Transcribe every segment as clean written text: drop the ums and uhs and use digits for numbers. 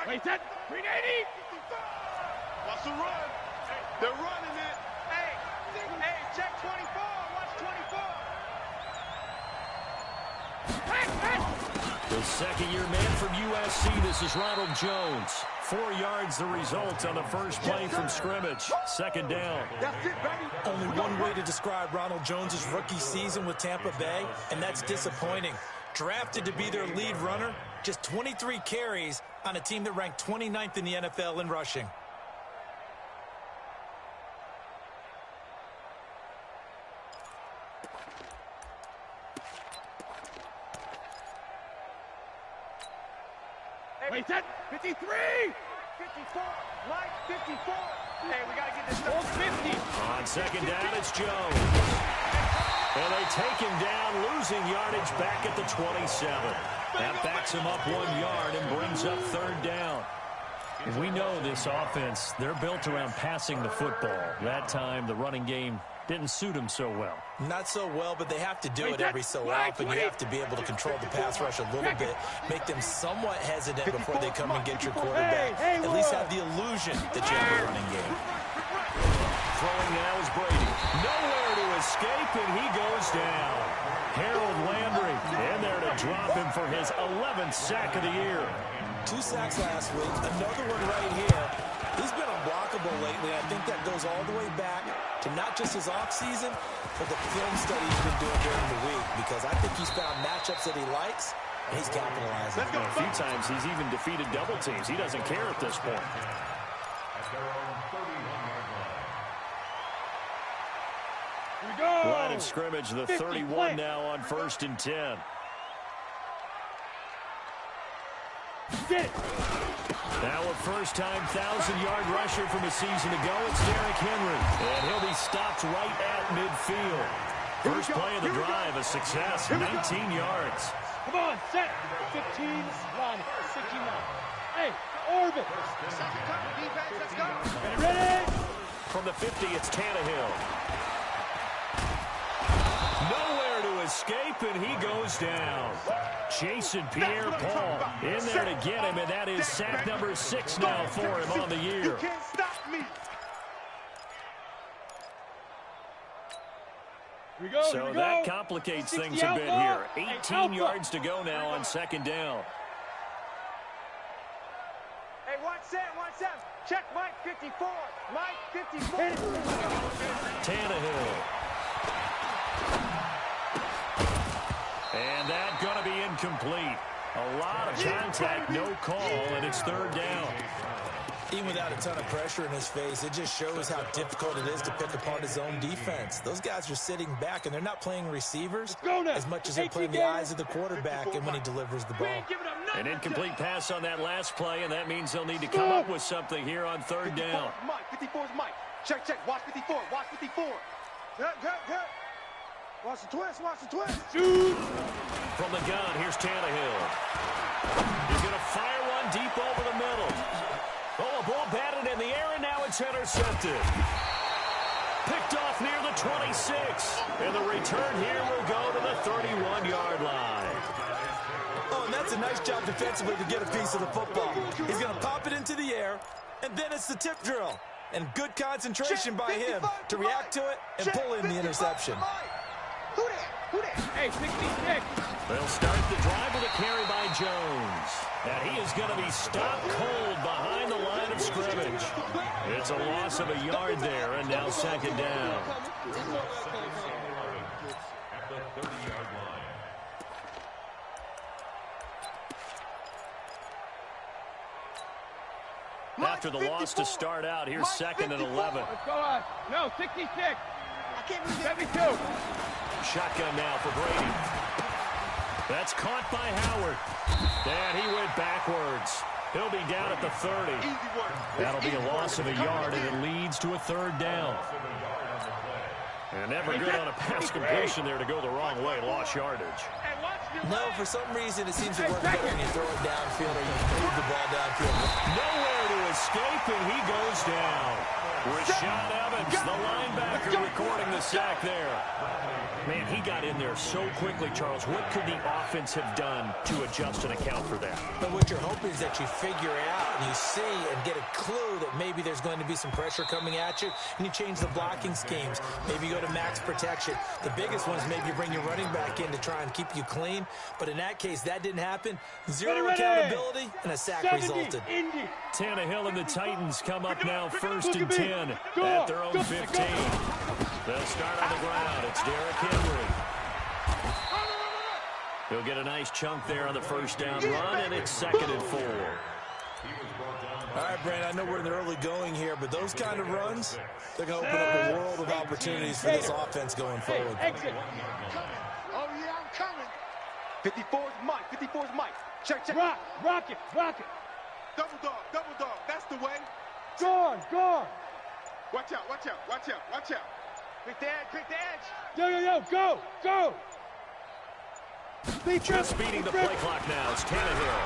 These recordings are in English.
Wait, set. 380. Watch the run. They're running it. Hey, check 24. Watch 24. The second-year man from USC, this is Ronald Jones. 4 yards the result on the first play from scrimmage. Second down. That's it, baby. Only one way to describe Ronald Jones' rookie season with Tampa Bay, and that's disappointing. Drafted to be their lead runner, just 23 carries on a team that ranked 29th in the NFL in rushing. Wait, set. 53. 54. Mike, 54. Hey, we got to get this Hold done. 50. On second down, it's Jones. And they take him down, losing yardage back at the 27. That backs him up 1 yard and brings up third down. We know this offense, they're built around passing the football. That time, the running game didn't suit him so well. Not so well, but they have to do it every so often. You have to be able to control the pass rush a little bit, make them somewhat hesitant before they come and get your quarterback. At least have the illusion that you have a running game. Throwing now is Brady. Nowhere to escape, and he goes down. Harold Landry in there to drop him for his 11th sack of the year. 2 sacks last week, another one right here. He's been unblockable lately. I think that goes all the way back to not just his offseason, but the film study he's been doing during the week, because I think he's found matchups that he likes, and he's capitalizing. A few times he's even defeated double teams. He doesn't care at this point. Here we go. Line of scrimmage, the 31 now on 1st and 10. Get it. Now a first-time 1,000-yard rusher from a season ago, it's Derrick Henry. And he'll be stopped right at midfield. First play of the drive, a success, 19 yards. Come on, set. 15, run, 69. Hey, orbit. Second cover, defense, let's go. Ready? From the 50, it's Tannehill. Nowhere to escape, and he goes down. Jason Pierre-Paul in there to get him, and that is sack number 6 now for him on the year. You can't stop me. Here we go. So that complicates things a bit here. 18 yards to go now on second down. Hey, watch set. Check Mike 54. Mike 54. Tannehill. And that going to be incomplete. A lot of contact, no call, and it's third down. Even without a ton of pressure in his face, it just shows how difficult it is to pick apart his own defense. Those guys are sitting back, and they're not playing receivers as much as they're playing the eyes of the quarterback and when he delivers the ball. An incomplete pass on that last play, and that means they'll need to come up with something here on third down. Mike, 54 is Mike. Check. Watch 54. Watch 54. Good. Watch the twist. Shoot. From the gun, here's Tannehill. He's going to fire one deep over the middle. Oh, a ball batted in the air, and now it's intercepted. Picked off near the 26. And the return here will go to the 31-yard line. Oh, and that's a nice job defensively to get a piece of the football. He's going to pop it into the air, and then it's the tip drill. And good concentration by him to react to it and pull in the interception. Who that? Hey, 66. They'll start the drive with a carry by Jones. And he is going to be stopped cold behind the line of scrimmage. It's a loss of a yard there, and now second down. After the loss to start out, here's second and 11. Let's go on. No, 66. I can't believe 72. Shotgun now for Brady. That's caught by Howard. And he went backwards. He'll be down at the 30. That'll be a loss of a yard, and it leads to a third down. And never good on a pass completion there to go the wrong way. Lost yardage. No, for some reason it seems to work better when you throw it downfield or you move the ball downfield. Nowhere to escape, and he goes down. Rashad Evans, the linebacker, recording the sack there. Man, he got in there so quickly, Charles. What could the offense have done to adjust and account for that? But what you're hoping is that you figure out and you see and get a clue that maybe there's going to be some pressure coming at you, and you change the blocking schemes. Maybe you go to max protection. The biggest one is maybe you bring your running back in to try and keep you clean. But in that case, that didn't happen. Zero accountability, and a sack resulted. Tannehill and the Titans come up now 1st and 10 at their own 15. They'll start on the ground. It's Derrick Henry. He'll get a nice chunk there on the first down run, and it's 2nd and 4. All right, Brandon, I know we're in the early going here, but those kind of runs, they're going to open up a world of opportunities for this offense going forward. Exit. Oh, yeah, I'm coming. 54 is Mike. 54 is Mike. Check. Rock it. Double dog. That's the way. Gone. Watch out. Pick the edge. Yo, go. Just beating the play clock now. It's Tannehill.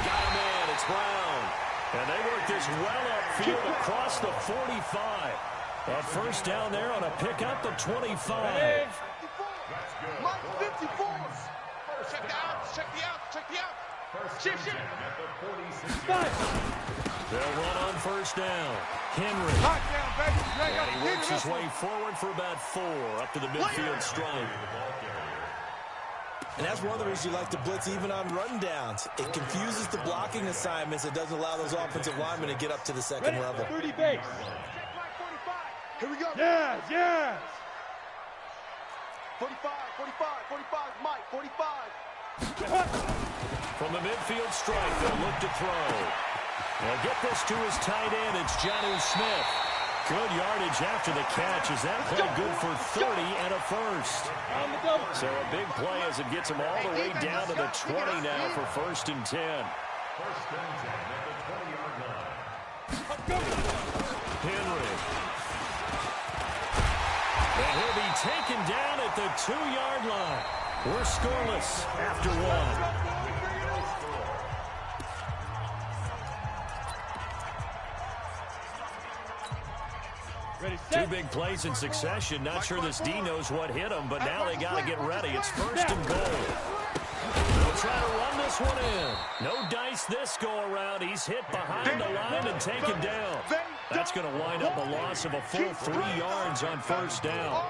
Got a man. It's Brown. And they work this well upfield across the 45. A first down there on a pickup of 25. Mike 54. Check the out. Shift. They'll run on first down. Henry. Hot down, baby. And he works his way forward for about 4 up to the midfield stripe. And that's one of the reasons you like to blitz even on run downs. It confuses the blocking assignments. It doesn't allow those offensive linemen to get up to the second level. 30 base. Here we go. Yes. 45 is Mike. 45. From the midfield stripe, they'll look to throw. They'll get this to his tight end. It's Jonnu Smith. Good yardage after the catch. Is that play good for 30 and a first? On the double. So a big play as it gets him all the way down to the 20 now for 1st and 10. Henry. And he'll be taken down at the 2-yard line. We're scoreless after 1. Ready, Two big plays in succession. Not sure this D knows what hit him, but now they got to get ready. It's 1st and goal. They'll try to run this one in. No dice this go-around. He's hit behind the line and taken down. That's going to wind up a loss of a full 3 yards on first down.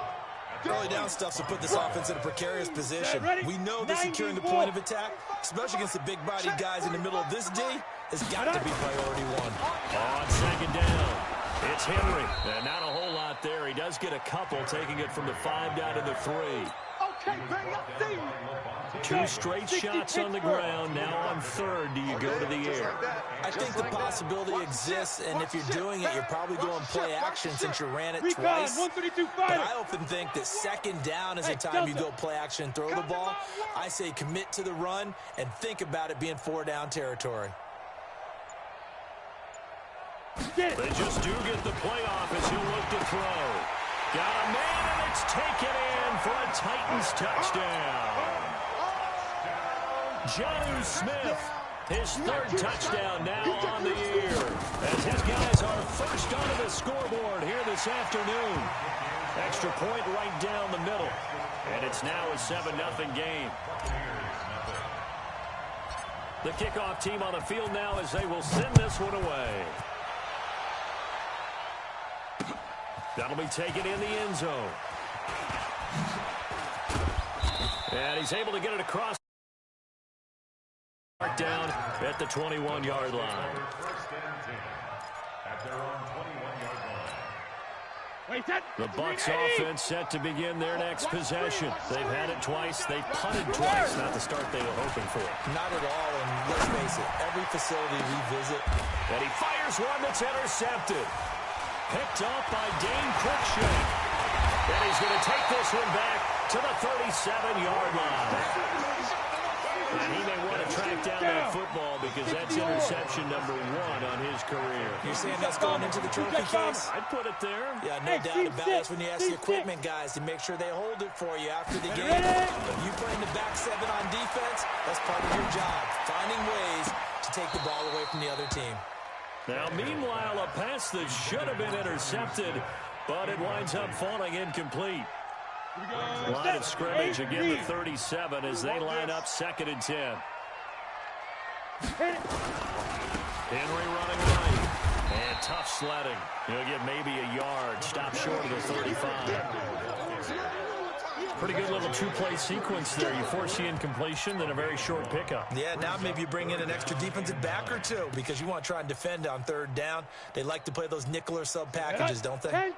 Early down stuff to put this offense in a precarious position. We know that securing the point of attack, especially against the big-bodied guys in the middle of this D, has got to be priority 1. On 2nd down, it's Henry. And not a whole lot there. He does get a couple, taking it from the 5 down to the 3. Okay, baby, I see you. 2 straight shots on the ground. Now on 3rd, do you go to the air? I think the possibility exists, and if you're doing it, you're probably going play action since you ran it Recon, twice. 132 But fighter. I often think that 2nd down is the time you go play action and throw the ball. I say commit to the run and think about it being 4 down territory. They just do get the playoff as he'll look to throw. Got a man, and it's taken in for a Titans touchdown. Jonnu Smith, his 3rd touchdown now on the year, as his guys are first onto the scoreboard here this afternoon. Extra point right down the middle, and it's now a 7-0 game. The kickoff team on the field now as they will send this one away. That'll be taken in the end zone. And he's able to get it across. Down at the 21-yard line. The Bucs offense set to begin their next possession. They've had it twice. They've punted twice. Not the start they were hoping for. Not at all, and let's face it, every facility we visit. And he fires one that's intercepted. Picked up by Dane Cruikshank. And he's going to take this one back to the 37-yard line. And he may want to track down that football because that's interception number 1 on his career. You're saying that's going into the trophy case? I'd put it there. Yeah, no doubt about it. That's when you ask the equipment guys to make sure they hold it for you after the game. If you play in the back 7 on defense, that's part of your job, finding ways to take the ball away from the other team. Now, meanwhile, a pass that should have been intercepted, but it winds up falling incomplete. Line of scrimmage again to 37 as they line up 2nd and 10. Henry running right. And tough sledding. He'll get maybe a yard. Stop short of the 35. Pretty good little two-play sequence there. You force the incompletion, then a very short pickup. Yeah, now maybe you bring in an extra defensive back or two because you want to try and defend on 3rd down. They like to play those nickel or sub packages, don't they?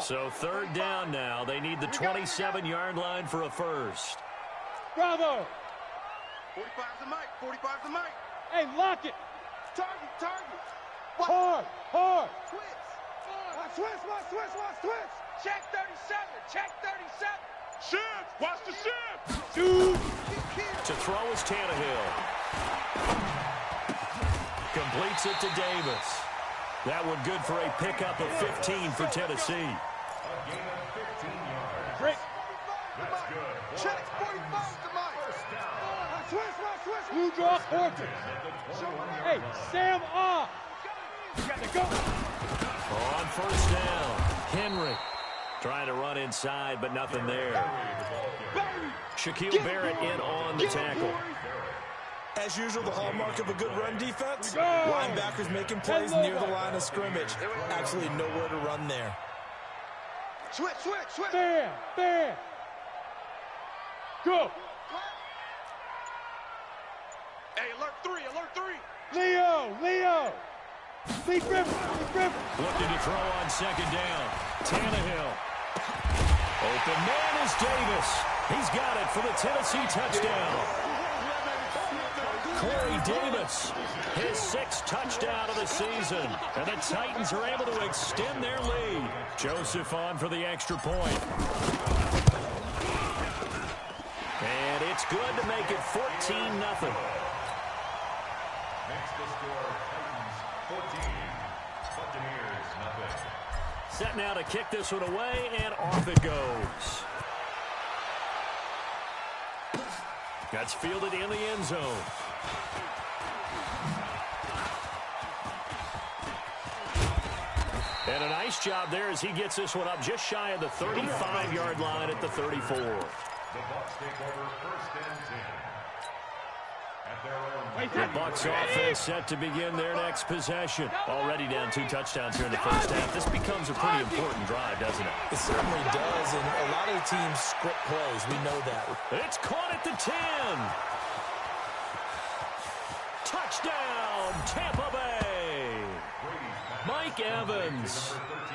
So 3rd down now. They need the 27-yard line for a first. Bravo. 45's the mic. 45's the mic. Hey, lock it. Target. Hard. Switch. Check 37. Shift. Watch the shift. Dude. To throw is Tannehill. Completes it to Davis. That one good for a pickup of 15 for Tennessee. Great. Check 45's the mic. Switch. Blue draw portrait. Hey, Sam off. You got to go. On 1st down, Henry trying to run inside, but nothing there. Shaquille Barrett in on the tackle. As usual, the hallmark of a good run defense, linebackers making plays near the line of scrimmage. Absolutely nowhere to run there. Switch. Bam. Go. Hey, alert 3. Leo. Lead River. Looking to throw on 2nd down. Tannehill. Open man is Davis. He's got it for the Tennessee touchdown. Corey Davis, his 6th touchdown of the season. And the Titans are able to extend their lead. Joseph on for the extra point. And it's good to make it 14-0. Set now to kick this one away, and off it goes. That's fielded in the end zone. And a nice job there as he gets this one up just shy of the 35-yard line at the 34. The Bucs take over 1st and 10. At their own. The Bucs offense set to begin their next possession. Already down 2 touchdowns here in the 1st half. This becomes a pretty important drive, doesn't it? It certainly does, and a lot of the teams script plays. We know that. It's caught at the 10. Touchdown, Tampa Bay. Mike Evans,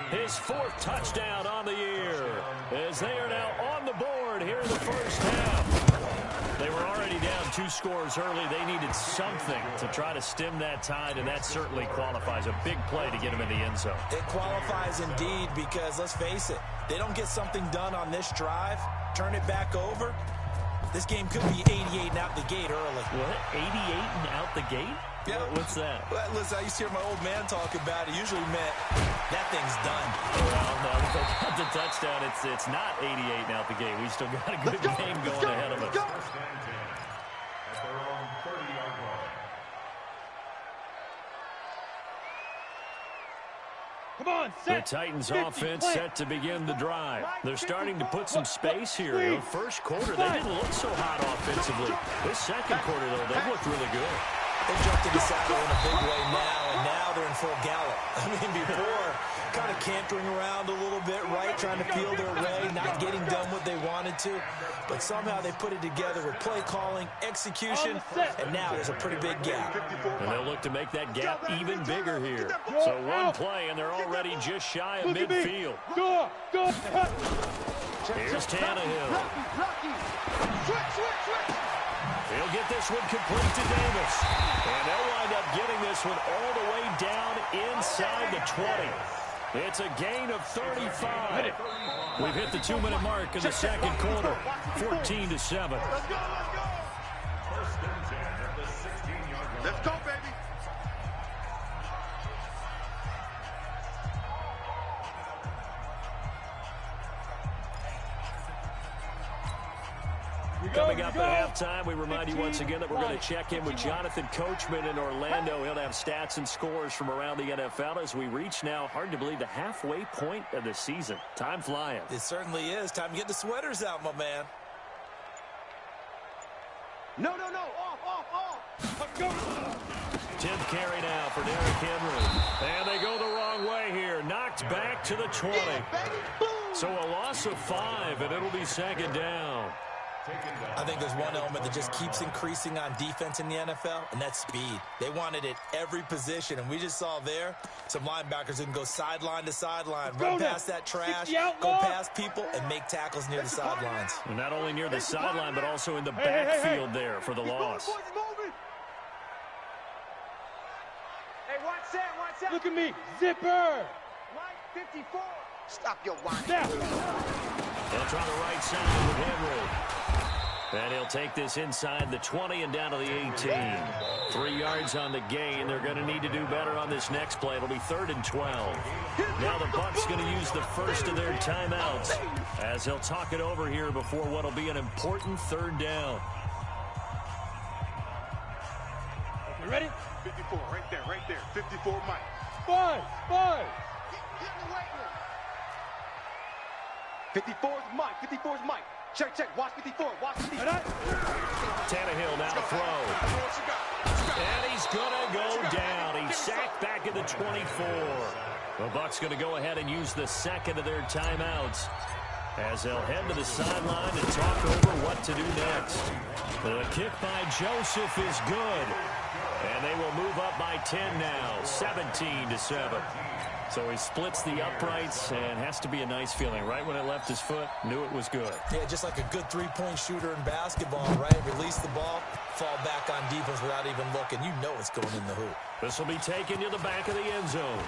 his 4th touchdown on the year, as they are now on the board here in the 1st half. They were already down 2 scores early. They needed something to try to stem that tide, and that certainly qualifies. A big play to get them in the end zone. It qualifies indeed because, let's face it, they don't get something done on this drive, turn it back over, this game could be 88 and out the gate early. What? 88 and out the gate? Yeah. What's that? Well, listen, I used to hear my old man talk about it. Usually meant that thing's done. Well, no, if they got the touchdown, it's not 88 and out the gate. We still got a good game going ahead of us. At their own 30-yard line. Come on, The Titans offense set to begin the drive. They're starting to put some space here. You know, first quarter, they didn't look so hot offensively. This second quarter, though, they looked really good. They jumped in the saddle in a big way now, and now they're in full gallop. I mean, before, kind of cantering around a little bit, right, trying to peel their way, not getting done what they wanted to. But somehow they put it together with play calling, execution, and now there's a pretty big gap. And they'll look to make that gap even bigger here. So one play, and they're already just shy of midfield. Go. Here's Tannehill. Switch. He'll get this one complete to Davis. And they'll wind up getting this one all the way down inside the 20. It's a gain of 35. We've hit the 2-minute mark in the second quarter. 14-7. Let's go. 1st and 10 at the 16-yard line. Let's go, baby. We Coming up at halftime, we remind you once again that we're going to check in with Jonathan Coachman in Orlando. He'll have stats and scores from around the NFL as we reach now, hard to believe, the halfway point of the season. Time flying. It certainly is. Time to get the sweaters out, my man. No. Off. Let's go. 10th carry now for Derrick Henry. And they go the wrong way here. Knocked back to the 20. So a loss of 5, and it'll be second down. I think there's one element that just keeps increasing on defense in the NFL, and that's speed. They want it at every position, and we just saw there some linebackers who can go sideline to sideline, run past that trash, go past people, and make tackles near the sidelines. And not only near the sideline, but also in the backfield there for the loss. Hey, watch that. Look at me. Zipper. Right, 54. Stop your whining. Now. They'll try the right side with Henry. And he'll take this inside the 20 and down to the 18. 3 yards on the gain. They're going to need to do better on this next play. It'll be 3rd and 12. Now the Bucs going to use the first of their timeouts as they'll talk it over here before what will be an important 3rd down. You ready? 54, right there. 54, Mike. 5. Get in the weight room. 54's Mike. Check. Watch 54. Tannehill now to throw. And he's going to go down. He's sacked back at the 24. The Bucs going to go ahead and use the second of their timeouts as they'll head to the sideline and talk over what to do next. The kick by Joseph is good. And they will move up by 10 now, 17-7. So he splits the uprights and has to be a nice feeling. Right when it left his foot, knew it was good. Yeah, just like a good three-point shooter in basketball, right? Release the ball, fall back on defense without even looking. You know it's going in the hoop. This will be taken to the back of the end zone.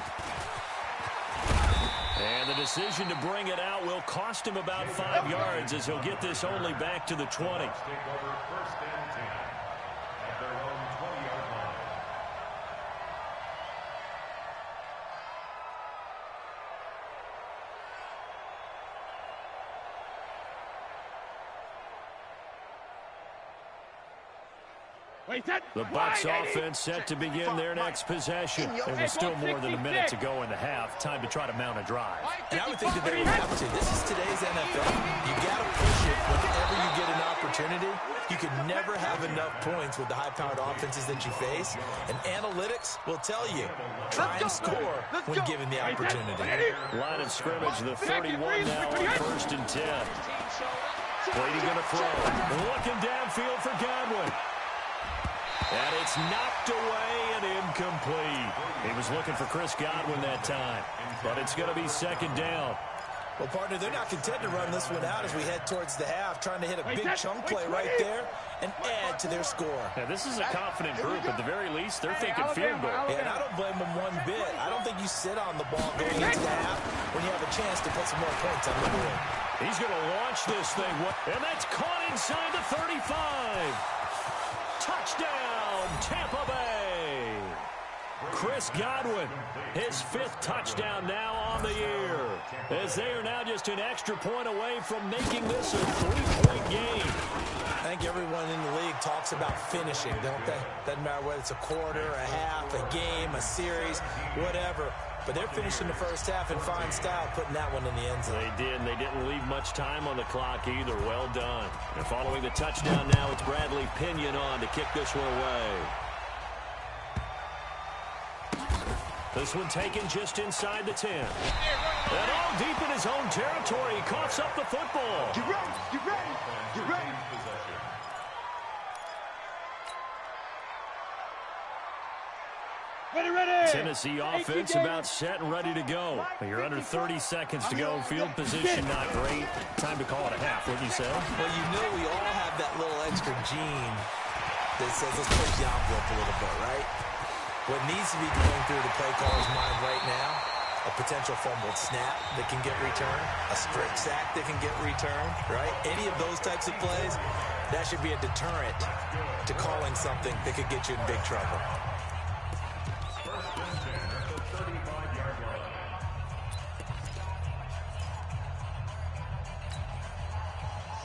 And the decision to bring it out will cost him about 5 yards as he'll get this only back to the 20. Take over 1st and 10 at their own 20-yard line. The Bucs offense set to begin their next possession. There was still more than a minute to go in the half. Time to try to mount a drive. And I would think that they would have to. This is today's NFL. You got to push it whenever you get an opportunity. You can never have enough points with the high-powered offenses that you face. And analytics will tell you, try and score when given the opportunity. Line of scrimmage, the 31 now on 1st and 10. Brady going to throw. Looking downfield for Godwin. And it's knocked away and incomplete. He was looking for Chris Godwin that time, but it's going to be 2nd down. Well, partner, they're not content to run this one out as we head towards the half, trying to hit a big chunk play right there and add to their score. Now, this is a confident group. At the very least, they're thinking field goal. And I don't blame them one bit. I don't think you sit on the ball going into the half when you have a chance to put some more points on the board. He's going to launch this thing, and that's caught inside the 35. Touchdown, Tampa Bay. Chris Godwin, his 5th touchdown now on the year, as they are now just an extra point away from making this a 3-point game. I think everyone in the league talks about finishing, don't they? Doesn't matter whether it's a quarter, a half, a game, a series, whatever. But they're finishing the first half in fine style, putting that one in the end zone. They did, and they didn't leave much time on the clock either. Well done. And following the touchdown now, it's Bradley Pinion on to kick this one away. This one taken just inside the 10. And all deep in his own territory, he coughs up the football. Get ready. Ready. Tennessee offense about set and ready to go. You're under 30 seconds to go. Field position not great. Time to call it a half, wouldn't you say? Well, you know we all have that little extra gene that says let's push the envelope a little bit, right? What needs to be going through the play caller's mind right now, a potential fumbled snap that can get returned, a strip sack that can get returned, right? Any of those types of plays, that should be a deterrent to calling something that could get you in big trouble.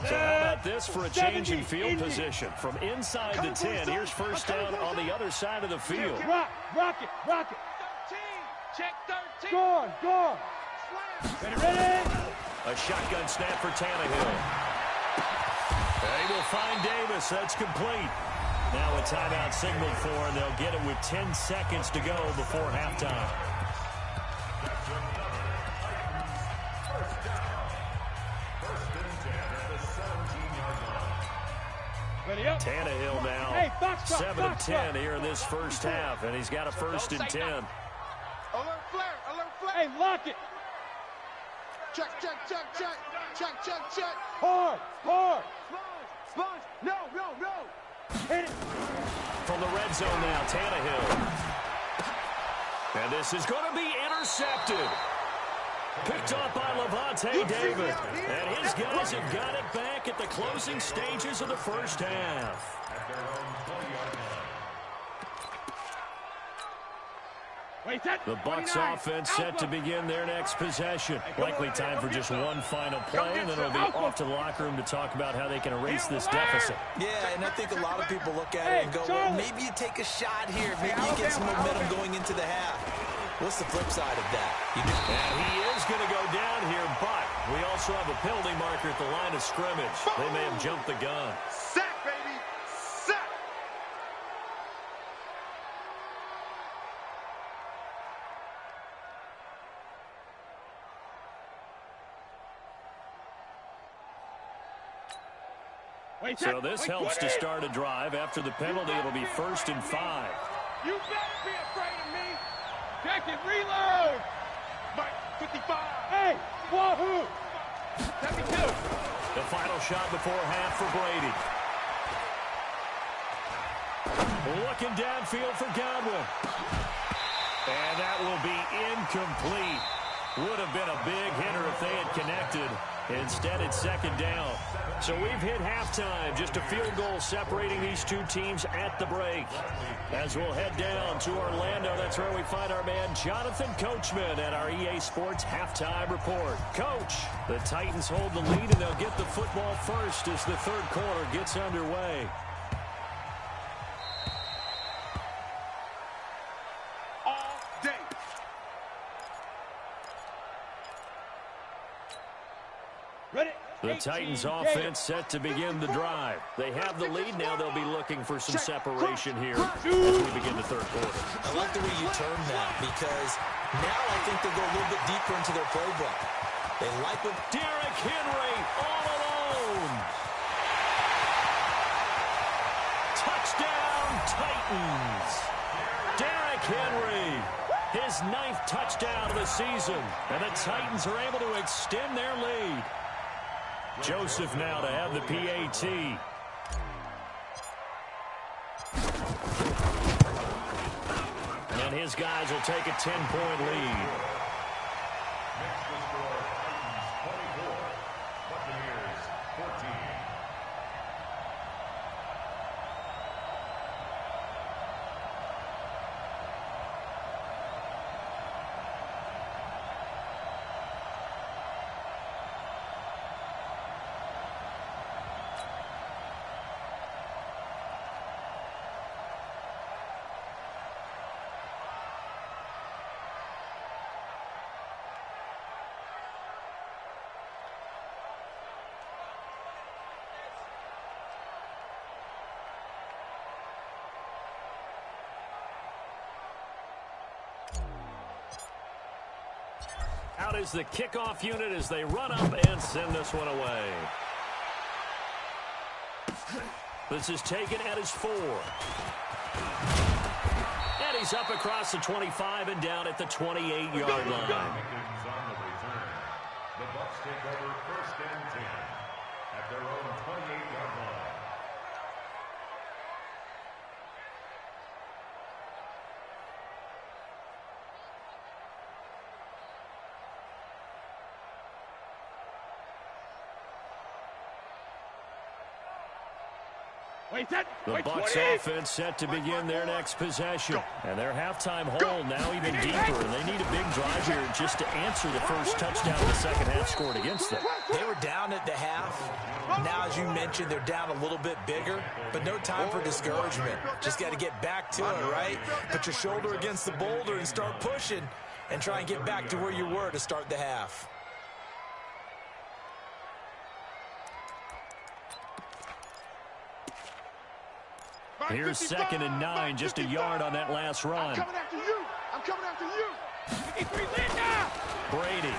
So how about about this for a change in field position? From inside the 10, here's first down on the other side of the field. Rock it. 13. Check 13. Gone. Ready. A shotgun snap for Tannehill. They will find Davis. That's complete. Now a timeout signaled for, and they'll get it with 10 seconds to go before halftime. Tannehill now 7 of 10 here in this first half, and he's got a first and 10. Alert flare. Hey, lock it. Check. Hard. Sponge. No. Hit it. From the red zone now, Tannehill. And this is going to be intercepted. Picked off by Levante David. And his guys have got it back at the closing stages of the first half. The Bucs offense set to begin their next possession. Likely time for just one final play, and then it'll be off to the locker room to talk about how they can erase this deficit. Yeah, and I think a lot of people look at it and go, well, maybe you take a shot here. Maybe you get some momentum going into the half. What's the flip side of that? And he is going to go down here, but we also have a penalty marker at the line of scrimmage. They may have jumped the gun. Sack, baby. Sack. So this helps to start a drive. After the penalty, it'll be 1st and 5. You better be afraid of me. Check it. Reload. Mike, 55. Hey, wahoo. 72. The final shot before half for Brady. Looking downfield for Godwin. And that will be incomplete. Would have been a big hitter if they had connected. Instead, it's second down. So we've hit halftime. Just a field goal separating these two teams at the break. As we'll head down to Orlando, that's where we find our man Jonathan Coachman at our EA Sports Halftime Report. Coach, the Titans hold the lead, and they'll get the football first as the third quarter gets underway. All day. Ready. The Titans offense set to begin the drive. They have the lead. Now they'll be looking for some separation here as we begin the third quarter. I like the way you term that, because now I think they'll go a little bit deeper into their playbook. They like what Derrick Henry all alone. Touchdown, Titans. Derrick Henry, his 9th touchdown of the season. And the Titans are able to extend their lead. Joseph now to have the PAT. And his guys will take a 10-point lead. Next to score, Titans 24, Buccaneers 14. Out is the kickoff unit as they run up and send this one away. This is taken at his 4. And he's up across the 25 and down at the 28-yard line. Seconds on the return. The Bucs take over 1st and 10 at their own 28-yard line. The Bucs offense set to begin their next possession. And their halftime hole now even deeper. And they need a big drive here just to answer the first touchdown the second half scored against them. They were down at the half. Now, as you mentioned, they're down a little bit bigger, but no time for discouragement. Just got to get back to it, right? Put your shoulder against the boulder and start pushing and try and get back to where you were to start the half. Here's 2nd and 9, just a yard on that last run. I'm coming after you. I'm coming after you. Brady.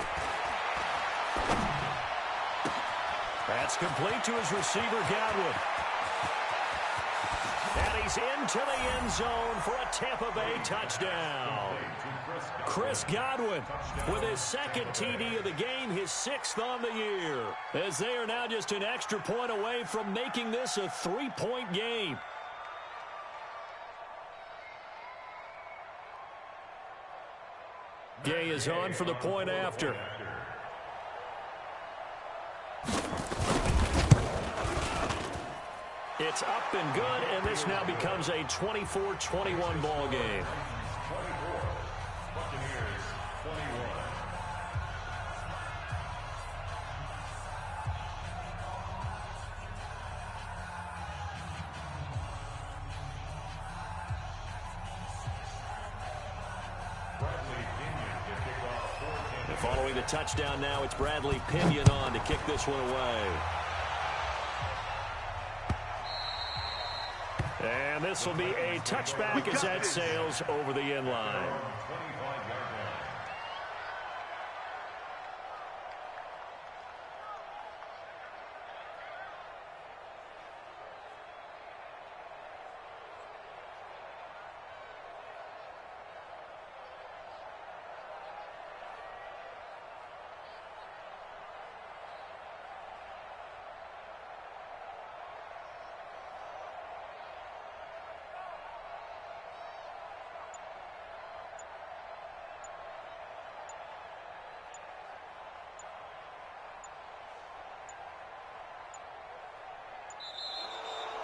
That's complete to his receiver, Godwin. And he's into the end zone for a Tampa Bay touchdown. Chris Godwin with his 2nd TD of the game, his 6th on the year. As they are now just an extra point away from making this a 3-point game. Gay is on for the point after. It's up and good, and this now becomes a 24-21 ball game. Following the touchdown now, it's Bradley Pinion on to kick this one away. And this will be a touchback as that sails over the end line.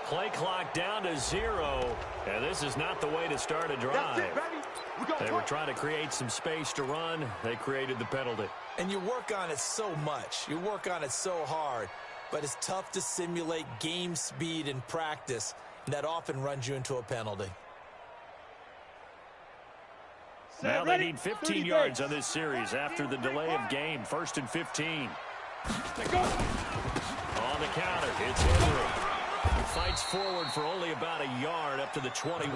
Play clock down to 0, and this is not the way to start a drive. They were trying to create some space to run. They created the penalty. And you work on it so much. You work on it so hard. But it's tough to simulate game speed in practice, and that often runs you into a penalty. Now they need 15 yards on this series after the delay of game. 1st and 15. On the counter, it's Henry. He fights forward for only about a yard up to the 21.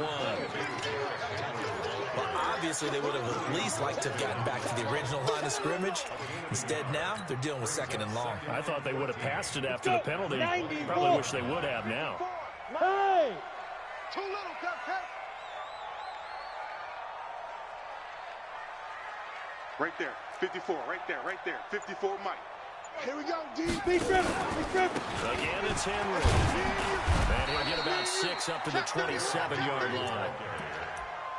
Well, obviously they would have at least liked to have gotten back to the original line of scrimmage. Instead now, they're dealing with 2nd and long. I thought they would have passed it after the penalty. Probably wish they would have now. Hey! Too little, Cupcake. Right there, 54, right there, 54, Mike. Here we go, D. Big Rip. Again, it's Henry. And he'll get about 6 up to the 27-yard line.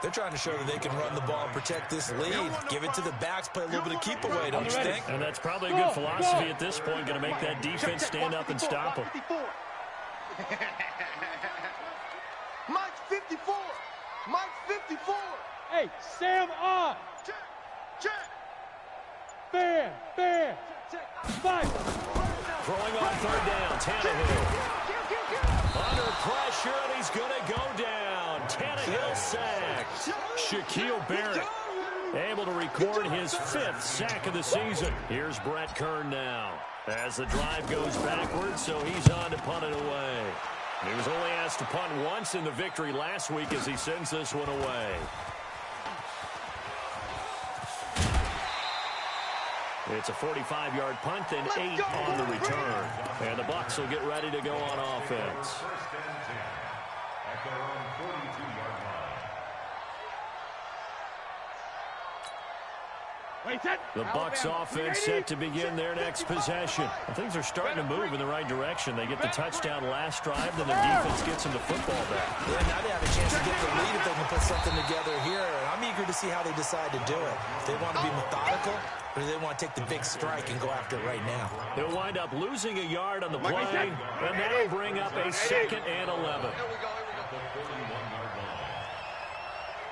They're trying to show that they can run the ball and protect this lead. Give it to the backs, play a little bit of keep away, don't you think? And that's probably a good philosophy at this point, going to make that defense stand up and stop them. Mike 54. Mike 54. Hey, Sam on. Check. Fair. Five. Throwing on 3rd down, Tannehill. Under pressure, and he's going to go down. Tannehill sacked. Shaquille Barrett able to record his 5th sack of the season. Here's Brett Kern now as the drive goes backwards, so he's on to punt it away. He was only asked to punt once in the victory last week as he sends this one away. It's a 45-yard punt and 8 on the return. And the Bucs will get ready to go on offense. 1st and 10 at their own 42-yard line. The Bucs offense set to begin their next possession. And things are starting to move in the right direction. They get the touchdown last drive, then the defense gets them the football back. Yeah, now they have a chance to get the lead if they can put something together here. And I'm eager to see how they decide to do it. If they want to be methodical, or do they want to take the big strike and go after it right now? They'll wind up losing a yard on the play, and that'll bring up a 2nd and 11.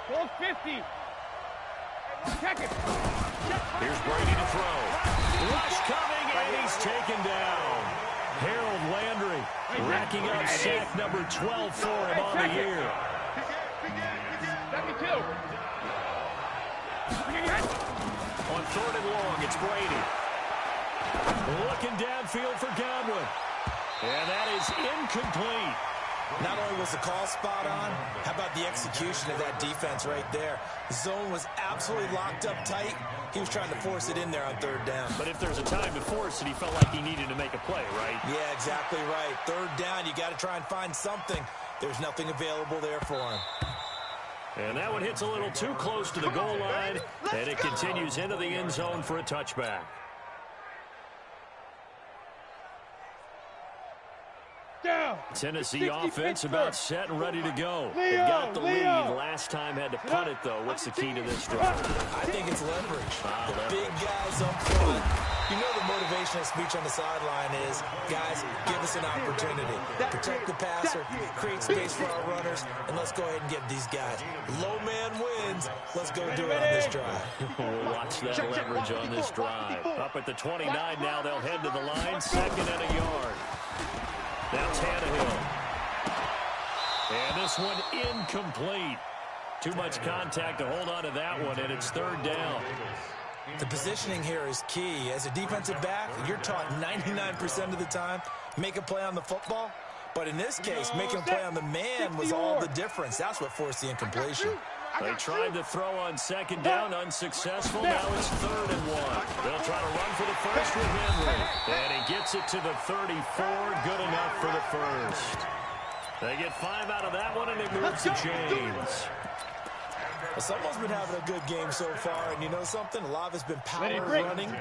Goal 50. Check it. Here's Brady to throw. Rush coming, and he's taken down. Harold Landry racking up sack number 12 for him on the year. Second 2. On 3rd and long, it's Brady. Looking downfield for Godwin. And that is incomplete. Not only was the call spot on, how about the execution of that defense right there? The zone was absolutely locked up tight. He was trying to force it in there on 3rd down. But if there's a time to force it, he felt like he needed to make a play, right? Yeah, exactly right. 3rd down, you got to try and find something. There's nothing available there for him. And that one hits a little too close to the goal line, and it continues into the end zone for a touchback. Tennessee offense about set and ready to go. They've got the lead. Last time had to punt it, though. What's the key to this drive? I think it's leverage. The big guys up front. You know the motivational speech on the sideline is, guys, give us an opportunity. Protect the passer, create space for our runners, and let's go ahead and get these guys. Low man wins. Let's go do it on this drive. We'll watch that leverage on this drive. Up at the 29 now, they'll head to the line. 2nd and a yard. Now Tannehill. And this one incomplete. Too much contact to hold on to that one, and it's 3rd down. The positioning here is key. As a defensive back, you're taught 99% of the time, make a play on the football. But in this case, making a play on the man was all the difference. That's what forced the incompletion. They tried to throw on 2nd down, unsuccessful. Now it's 3rd and 1. They'll try to run for the first with Henry. And he gets it to the 34. Good enough for the first. They get 5 out of that one, and it moves to James. Well, someone's been having a good game so far, and you know something? A lot of it's been power running.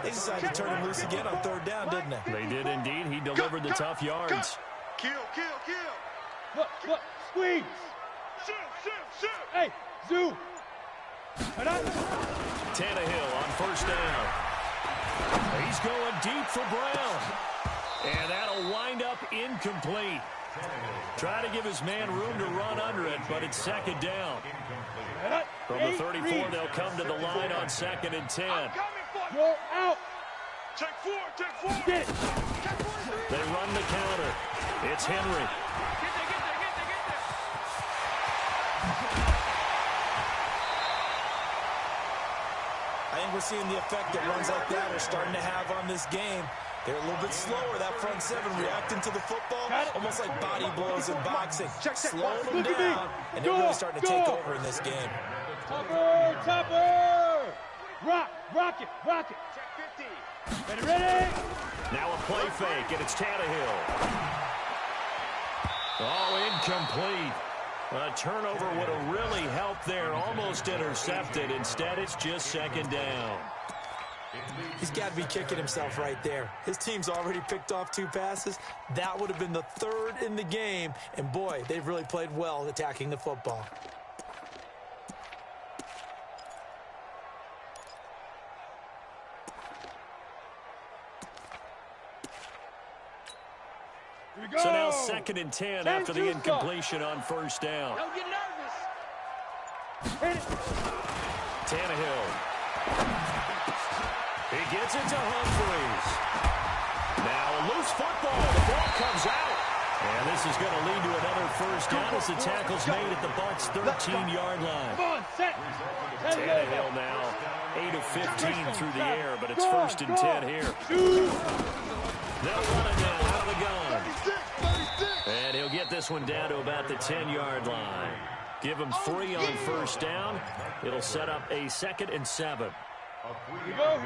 They decided to turn him loose again on 3rd down, didn't they? They did indeed. He delivered the tough yards. Kill. Look, squeeze. Shoot. Hey, zoom. Tannehill on 1st down. He's going deep for Brown. And that'll wind up incomplete. Try to give his man room to run under it, but it's 2nd down. From the 34, they'll come to the line on 2nd and 10. You're out. Take 4. Get it. They run the counter. It's Henry. I think we're seeing the effect that runs like that are starting to have on this game. They're a little bit slower, that front 7, reacting to the football, almost like body blows in boxing. Slowing them down, and they're really starting to take over in this game. Topper! Rock it. Check 50. Ready? Now a play fake, and it's Tannehill. Oh, incomplete. A turnover would have really helped there. Almost intercepted. Instead, it's just 2nd down. He's got to be kicking himself right there. His team's already picked off 2 passes. That would have been the 3rd in the game. And, boy, they've really played well attacking the football. So now 2nd and 10 after the incompletion on 1st down. Don't get nervous. Tannehill. He gets it to Humphries. Now a loose football. The ball comes out. And this is going to lead to another 1st down as the tackle's made at the Bucs' 13-yard line. Come on, set. Tannehill now 8 of 15 through the air, but it's 1st and 10 here. They'll run it now out of the gun. And he'll get this one down to about the 10-yard line. Give him 3 on 1st down. It'll set up a 2nd and 7.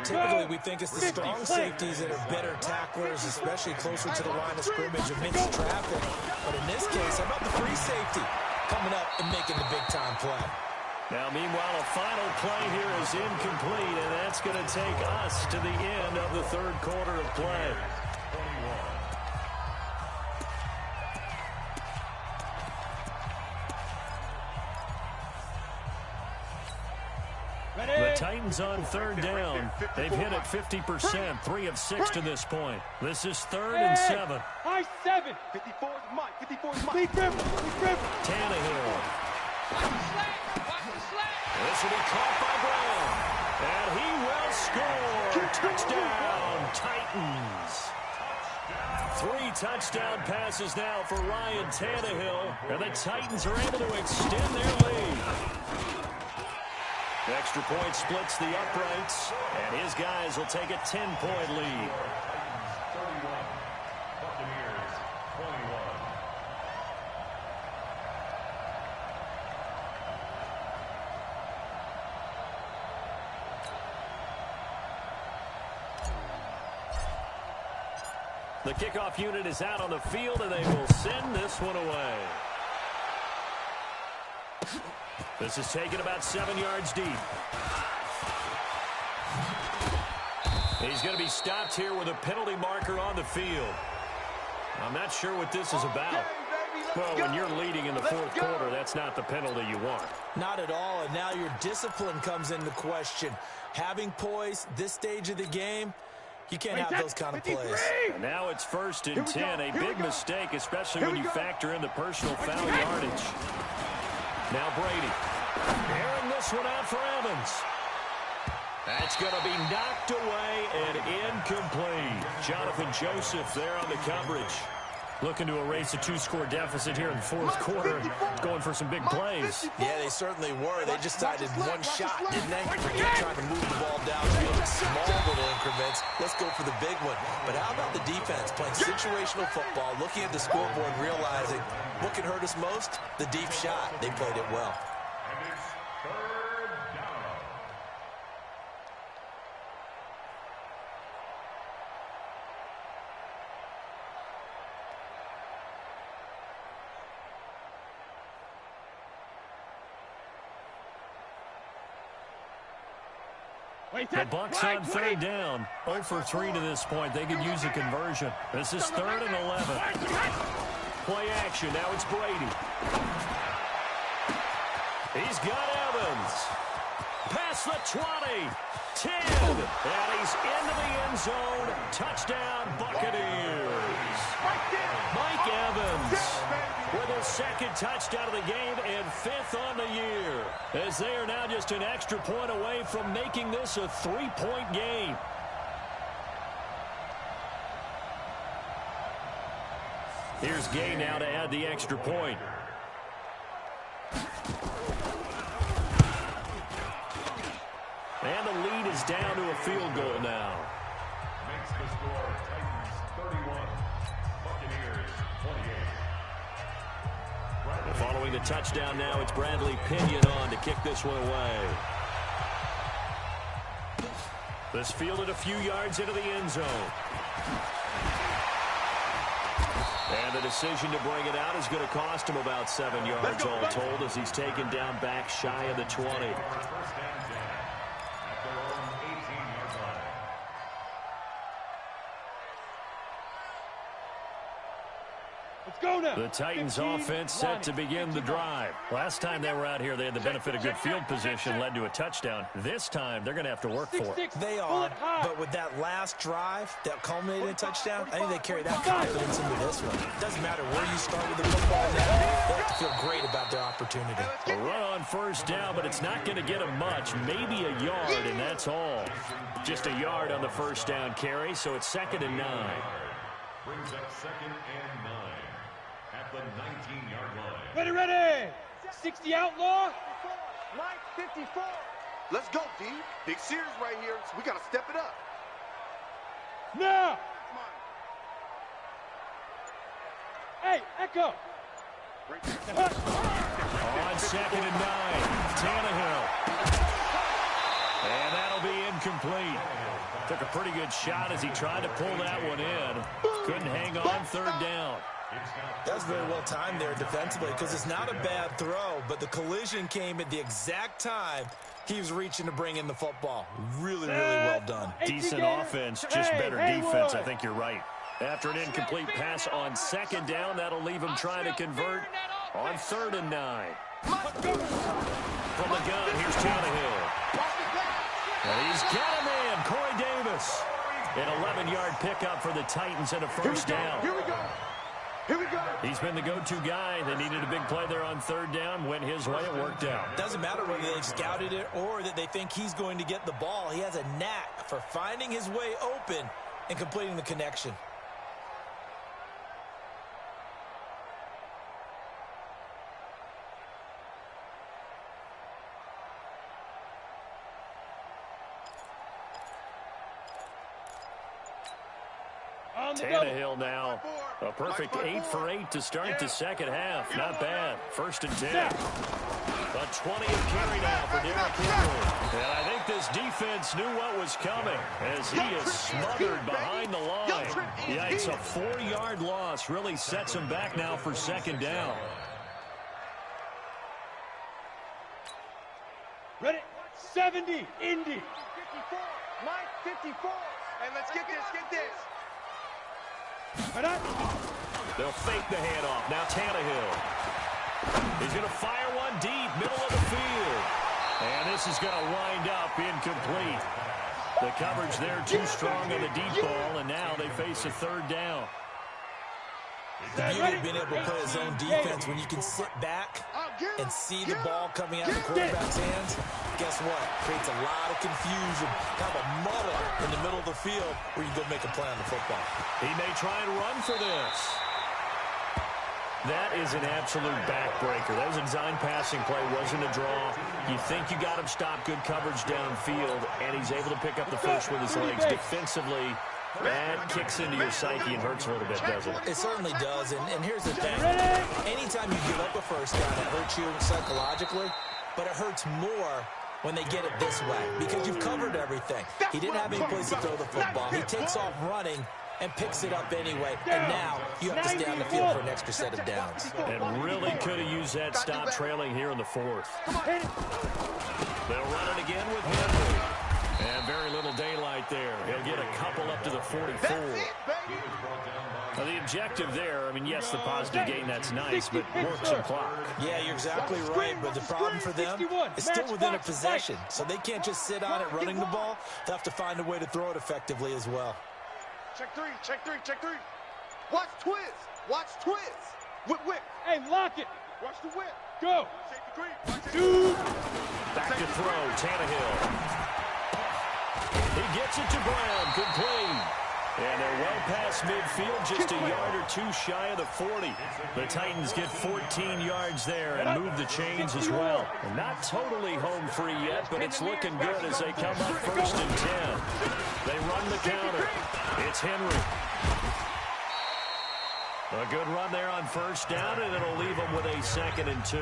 Typically, we think it's the strong safeties that are better tacklers, especially closer to the line of scrimmage amidst traffic. But in this case, how about the free safety coming up and making the big-time play? Now, meanwhile, a final play here is incomplete, and that's going to take us to the end of the third quarter of play. The Titans on third down. They've hit it 50%, 3 of 6 to this point. This is 3rd and 7. High 7. 54 is mine. 54 is mine. Lead River. Tannehill. This will be caught by Brown. And he will score. Touchdown, Titans. 3 touchdown passes now for Ryan Tannehill. And the Titans are able to extend their lead. The extra point splits the uprights, and his guys will take a 10-point lead. Buccaneers 21. The kickoff unit is out on the field, and they will send this one away. This is taken about 7 yards deep. He's going to be stopped here with a penalty marker on the field. I'm not sure what this is about. Well, when you're leading in the fourth quarter, that's not the penalty you want. Not at all, and now your discipline comes into question. Having poise this stage of the game, you can't have those kind of plays. And now it's 1st and 10, a big mistake, especially when you factor in the personal foul yardage. Now Brady. Airing this one out for Evans. That's going to be knocked away and incomplete. Jonathan Joseph there on the coverage. Looking to erase a 2-score deficit here in the fourth quarter. Going for some big plays. Yeah, they certainly were. They just decided one shot, didn't they? Forget trying to move the ball downfield in small little increments. Let's go for the big one. But how about the defense playing situational football, looking at the scoreboard, realizing what can hurt us most? The deep shot. They played it well. And it's 3rd down. The Bucs on 3rd down. 0 for 3 to this point. They could use a conversion. This is 3rd and 11. Play action. Now it's Brady. He's got Evans. Past the 20. 10. And he's into the end zone. Touchdown, Buccaneers. Mike Evans with his 2nd touchdown of the game and 5th on the year, as they are now just an extra point away from making this a 3-point game. Here's Gay now to add the extra point. And the lead is down to a field goal now. Makes the score Titans 31, Buccaneers 28. Following the touchdown now, it's Bradley Pinion on to kick this one away. This fielded a few yards into the end zone. And the decision to bring it out is going to cost him about 7 yards all told, as he's taken down back shy of the 20. First and 10 at their own 18-yard line. Let's go now. The Titans offense set to begin the drive. Last time they were out here, they had the benefit of good field position, led to a touchdown. This time, they're going to have to work for it. They are, but with that last drive that culminated in a touchdown, I think they carry that confidence into this one. It doesn't matter where you start with the football now. They have to feel great about their opportunity. A run on 1st down, but it's not going to get them much. Maybe a yard, and that's all. Just a yard on the 1st down carry, so it's 2nd and 9. Brings up 2nd and 9 at the 19-yard line. Ready. 60 outlaw. Mike, 54. Let's go, D. Big series right here, so we got to step it up. Now. Hey, Echo. On 2nd and 9, Tannehill. And that'll be incomplete. Took a pretty good shot as he tried to pull that one in. Couldn't hang on 3rd down. That was very well timed there defensively because it's not a bad throw, but the collision came at the exact time he was reaching to bring in the football. Really, really well done. Decent offense, just better defense. I think you're right. After an incomplete pass on second down, that'll leave him trying to convert on 3rd and 9. From the gun, here's Tannehill. And he's got him in, Corey Davis. An 11-yard pickup for the Titans and a first down. Here we go. Here we go. He's been the go-to guy. They needed a big play there on 3rd down. Went his way. It worked out. Doesn't matter whether they scouted it or that they think he's going to get the ball. He has a knack for finding his way open and completing the connection. Tannehill now, a perfect 8 for 8 to start the second half. Not bad. 1st and 10. A 20th carry now for Derrick Henry. And I think this defense knew what was coming as he is smothered behind the line. Yikes, a 4-yard loss really sets him back now for 2nd down. Ready? 70, Indy. 54. Mike, 54. Hey, let's get this. They'll fake the handoff. Now Tannehill. He's going to fire one deep, middle of the field. And this is going to wind up incomplete. The coverage there too strong on the deep ball, and now they face a 3rd down. The beauty of being able to play a zone defense when you can sit back and see the ball coming out of the quarterback's hands, guess what? Creates a lot of confusion, kind of a muddle in the middle of the field where you can go make a play on the football. He may try and run for this. That is an absolute backbreaker. That was a design passing play, wasn't a draw. You think you got him stopped, good coverage downfield, and he's able to pick up the first with his legs. Defensively, that kicks into your psyche and hurts a little bit, doesn't it? It certainly does, and here's the thing. Anytime you give up a first down, it hurts you psychologically, but it hurts more when they get it this way because you've covered everything. He didn't have any place to throw the football. He takes off running and picks it up anyway, and now you have to stay on the field for an extra set of downs. And really could have used that stop trailing here in the 4th. They'll run it again with Henry. And very little daylight there. He'll get a couple up to the 44. Now the objective there, I mean, yes, the positive gain, that's nice, but work some clock. Yeah, you're exactly right, but the problem for them is still within a possession, so they can't just sit on it running the ball. They'll have to find a way to throw it effectively as well. Check three. Watch twist. Whip. Hey, lock it. Watch the whip. Go. Dude. Back to throw, Tannehill. He gets it to Brown, complete. And they're well past midfield, just a yard or two shy of the 40. The Titans get 14 yards there and move the chains as well. And not totally home free yet, but it's looking good as they come up 1st and 10. They run the counter. It's Henry. A good run there on 1st down, and it'll leave them with a 2nd and 2.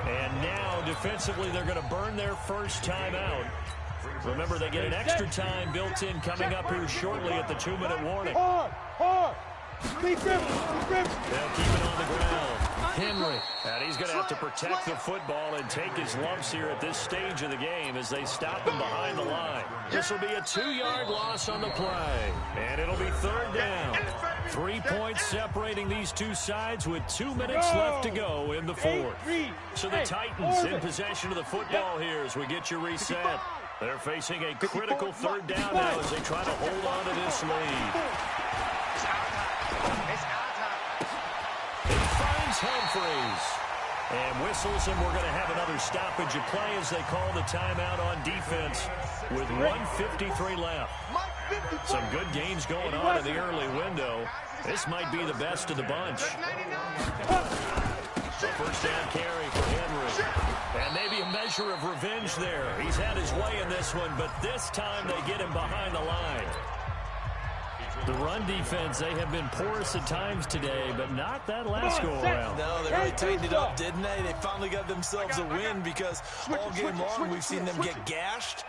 And now, defensively, they're going to burn their first timeout. Remember, they get an extra time built in coming up here shortly at the 2-minute warning. Hard. They'll keep it on the ground. Henry. And he's going to have to protect the football and take his lumps here at this stage of the game as they stop him behind the line. This will be a 2-yard loss on the play. And it'll be 3rd down. 3 points separating these two sides with 2 minutes left to go in the 4th. So the Titans in possession of the football here as we get you reset. They're facing a critical 3rd down now as they try to hold on to this lead. It finds Humphreys. And whistles, and we're going to have another stoppage of play as they call the timeout on defense with 1:53 left. Some good gains going on in the early window. This might be the best of the bunch. So 1st down carry for Henry. And maybe a measure of revenge there. He's had his way in this one, but this time they get him behind the line. The run defense, they have been porous at times today, but not that last go-around. No, they really tightened it up, didn't they? They finally got themselves a win because all game long we've seen them get gashed.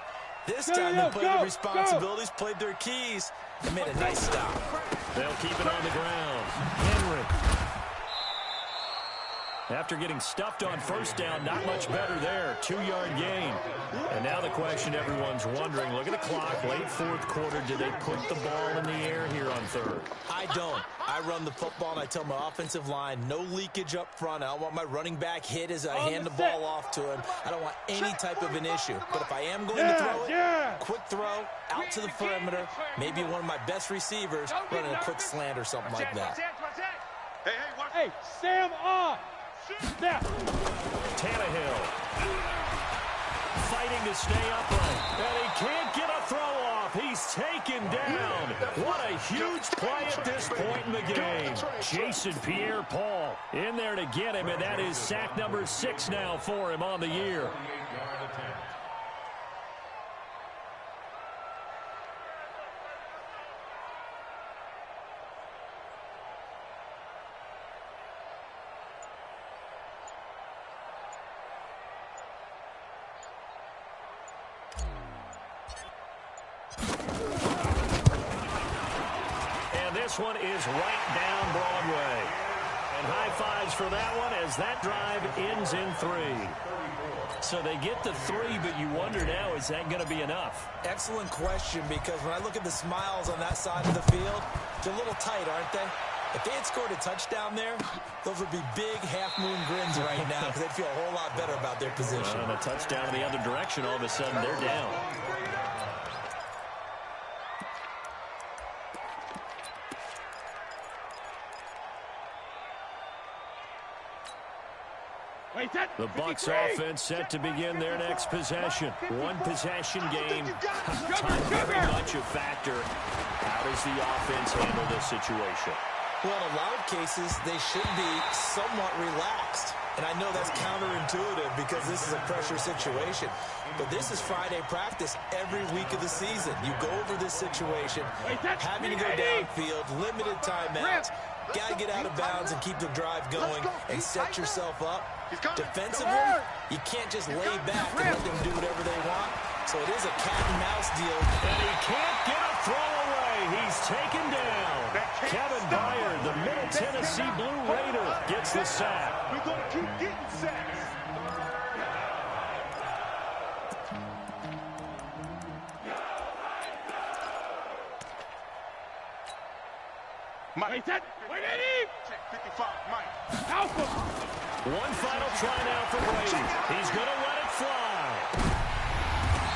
This time they played their responsibilities, played their keys, and made a nice stop. They'll keep it on the ground. Henry. After getting stuffed on first down, not much better there. 2-yard gain. And now the question everyone's wondering, look at the clock, late fourth quarter, did they put the ball in the air here on third? I don't. I run the football, and I tell my offensive line, no leakage up front. I don't want my running back hit as I hand the ball off to him. I don't want any type of an issue. But if I am going to throw it, quick throw, out to the perimeter, maybe one of my best receivers running a quick slant or something like that. Hey, Sam off. Snap. Tannehill fighting to stay upright, and he can't get a throw off. He's taken down. What a huge play at this point in the game. Jason Pierre-Paul in there to get him, and that is sack number 6 now for him on the year. This one is right down Broadway. And high fives for that one as that drive ends in 3. So they get to 3, but you wonder now, is that going to be enough? Excellent question, because when I look at the smiles on that side of the field, they're a little tight, aren't they? If they had scored a touchdown there, those would be big half-moon grins right now because they'd feel a whole lot better about their position. And a touchdown in the other direction, all of a sudden they're down. The Bucs offense set to begin their next possession. One possession game. Time very much a factor. How does the offense handle this situation? Well, in a lot of cases, they should be somewhat relaxed. And I know that's counterintuitive because this is a pressure situation. But this is Friday practice every week of the season. You go over this situation, having to go downfield, limited timeouts. Got to get out of bounds and keep the drive going and set yourself up. Defensively, you can't just lay back and let them do whatever they want. So it is a cat and mouse deal. And he can't get a throw away. He's taken down. Kevin Byard, the Middle Tennessee Blue Raider, gets the sack. We're going to keep getting sacks. Mike. Check 55, Mike. Alpha. One final try now for Brady. He's going to let it fly.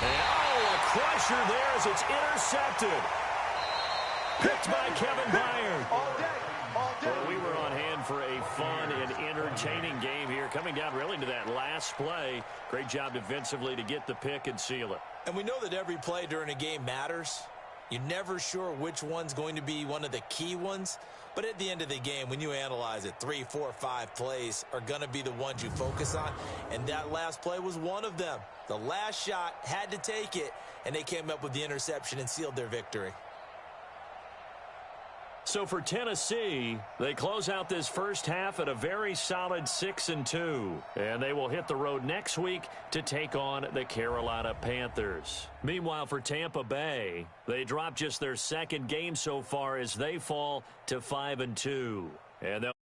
And a crusher there as it's intercepted. Picked by Kevin Byard. All day. Well, we were on hand for a fun and entertaining game here. Coming down really to that last play. Great job defensively to get the pick and seal it. And we know that every play during a game matters. You're never sure which one's going to be one of the key ones. But at the end of the game, when you analyze it, 3, 4, 5 plays are going to be the ones you focus on. And that last play was one of them. The last shot had to take it, and they came up with the interception and sealed their victory. So for Tennessee, they close out this first half at a very solid 6-2. And they will hit the road next week to take on the Carolina Panthers. Meanwhile, for Tampa Bay, they drop just their second game so far as they fall to 5-2. And they'll